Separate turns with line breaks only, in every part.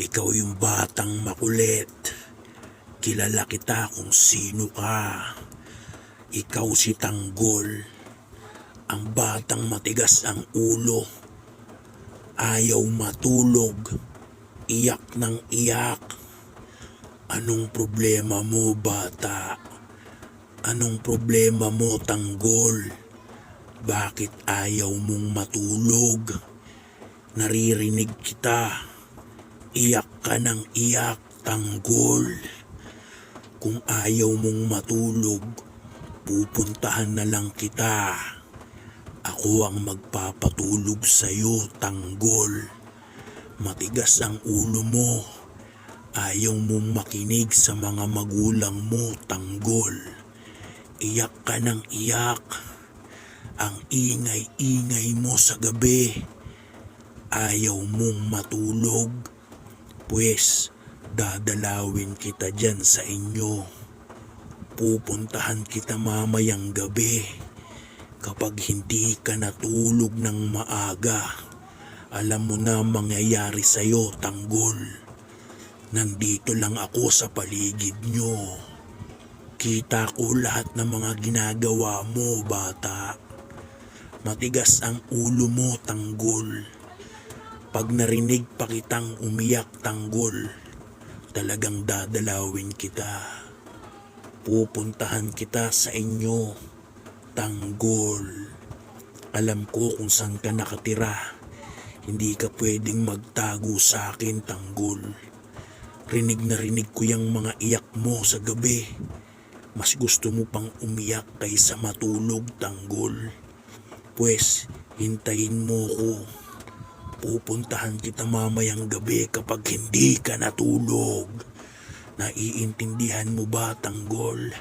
Ikaw yung batang makulit. Kilala kita kung sino ka. Ikaw si Tanggol. Ang batang matigas ang ulo. Ayaw matulog. Iyak ng iyak. Anong problema mo, bata? Anong problema mo, Tanggol? Bakit ayaw mong matulog? Naririnig kita. Iyak ka ng iyak, Tanggol. Kung ayaw mong matulog, pupuntahan na lang kita. Ako ang magpapatulog sa'yo, Tanggol. Matigas ang ulo mo. Ayaw mong makinig sa mga magulang mo, Tanggol. Iyak ka ng iyak. Ang ingay-ingay mo sa gabi. Ayaw mong matulog. Pues, dadalawin kita dyan sa inyo. Pupuntahan kita mamayang gabi. Kapag hindi ka natulog ng maaga, alam mo na mangyayari sa'yo, Tanggol. Nandito lang ako sa paligid nyo. Kita ko lahat ng mga ginagawa mo, bata. Matigas ang ulo mo, Tanggol. Pag narinig pa kitang umiyak, Tanggol, talagang dadalawin kita. Pupuntahan kita sa inyo, Tanggol. Alam ko kung saan ka nakatira. Hindi ka pwedeng magtago sa akin, Tanggol. Rinig na rinig ko yung mga iyak mo sa gabi. Mas gusto mo pang umiyak kaysa matulog, Tanggol. Pues, hintayin mo ko. Pupuntahan kita mamayang gabi kapag hindi ka natulog. Naiintindihan mo ba, Tanggol?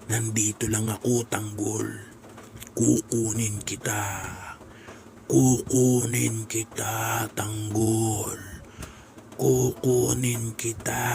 Nandito lang ako, Tanggol. Kukunin kita. Kukunin kita, Tanggol. Kukunin kita.